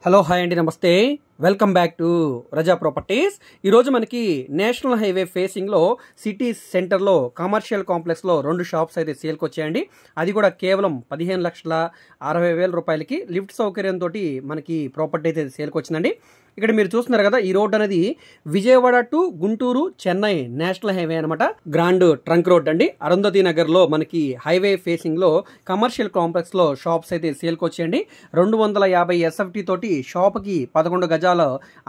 Hello hi అండి నమస్తే welcome back to Raza properties. ఈరోజు మనకి నేషనల్ హైవే ఫేసింగ్లో సిటీ సెంటర్లో కమర్షియల్ కాంప్లెక్స్లో 2 షాప్స్ అయితే సేల్కి వచ్చాయండి. అది కూడా కేవలం 15,60,000 రూపాయలకి లిఫ్ట్ సౌకర్యంతో మనకి ప్రాపర్టీ అయితే సేల్కి వచ్చిందండి. ఇక్కడ మీరు చూస్తున్నారు కదా, ఈ రోడ్ అనేది Vijayawada to Guntur Chennai national highway అనమాట. గ్రాండ్ ట్రంక్ రోడ్ అండి. అరుంధతి నగర్లో మనకి హైవే ఫేసింగ్లో కమర్షియల్ కాంప్లెక్స్లో షాప్స్ అయితే సేల్కి వచ్చాయండి. 250 SFT తోటి షాప్కి 11 గజాల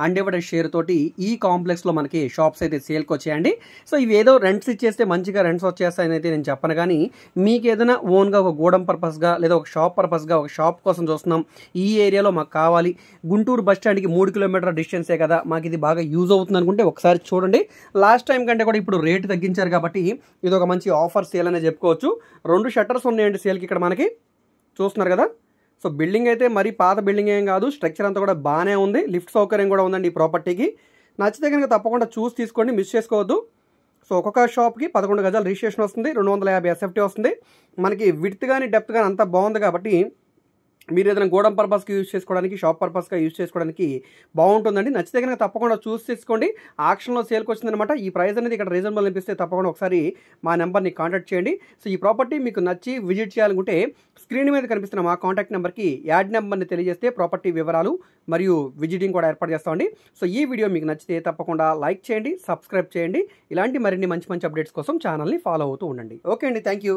అన్డివైడెడ్ షేర్ తోటి ఈ కాంప్లెక్స్లో మనకి షాప్స్ అయితే సేల్కి వచ్చాయండి. సో ఇవి ఏదో రెంట్స్ ఇచ్చేస్తే మంచిగా రెంట్స్ వచ్చేస్తాయని అయితే నేను చెప్పను, కానీ మీకు ఏదైనా ఓన్గా ఒక గోడం పర్పస్గా లేదా ఒక షాప్ పర్పస్గా ఒక షాప్ కోసం చూస్తున్నాం, ఈ ఏరియాలో మాకు కావాలి, గుంటూరు బస్ స్టాండ్కి 3 కిలోమీటర్ల డిస్టెన్సే కదా, మాకు ఇది బాగా యూజ్ అవుతుంది అనుకుంటే ఒకసారి చూడండి. లాస్ట్ టైం కంటే కూడా ఇప్పుడు రేటు తగ్గించారు కాబట్టి ఇది ఒక మంచి ఆఫర్ సేల్ అనే చెప్పుకోవచ్చు. 2 షట్టర్స్ ఉన్నాయండి సేల్కి ఇక్కడ మనకి, చూస్తున్నారు కదా. సో బిల్డింగ్ అయితే మరీ పాత బిల్డింగ్ ఏం కాదు, స్ట్రక్చర్ అంతా కూడా బాగానే ఉంది, లిఫ్ట్ సౌకర్యం కూడా ఉందండి ఈ ప్రాపర్టీకి. నచ్చితే కనుక తప్పకుండా చూసి తీసుకోండి, మిస్ చేసుకోవద్దు. సో ఒక్కొక్క షాప్కి 11 గజాలు రిజిస్ట్రేషన్ వస్తుంది, 250 SFT వస్తుంది. మనకి విడ్త్ కానీ డెప్త్ కానీ అంతా బాగుంది కాబట్టి మీరు ఏదైనా గోడం పర్పస్కి యూజ్ చేసుకోవడానికి, షాప్ పర్పస్గా యూజ్ చేసుకోవడానికి బాగుంటుందండి. నచ్చితే కనుక తప్పకుండా చూసి తీసుకోండి. ఆక్షన్లో సేల్కి వచ్చిందనమాట. ఈ ప్రైస్ అనేది ఇక్కడ రీజనబుల్ అనిపిస్తే తప్పకుండా ఒకసారి మా నెంబర్ని కాంటాక్ట్ చేయండి. సో ఈ ప్రాపర్టీ మీకు నచ్చి విజిట్ చేయాలనుకుంటే స్క్రీన్ మీద కనిపిస్తున్న మా కాంటాక్ట్ నెంబర్కి యాడ్ నెంబర్ని తెలియజేస్తే ప్రాపర్టీ వివరాలు మరియు విజిటింగ్ కూడా ఏర్పాటు చేస్తామండి. సో ఈ వీడియో మీకు నచ్చితే తప్పకుండా లైక్ చేయండి, సబ్స్క్రైబ్ చేయండి. ఇలాంటి మరిన్ని మంచి మంచి అప్డేట్స్ కోసం ఛానల్ని ఫాలో అవుతూ ఉండండి. ఓకే అండి, థ్యాంక్ యూ.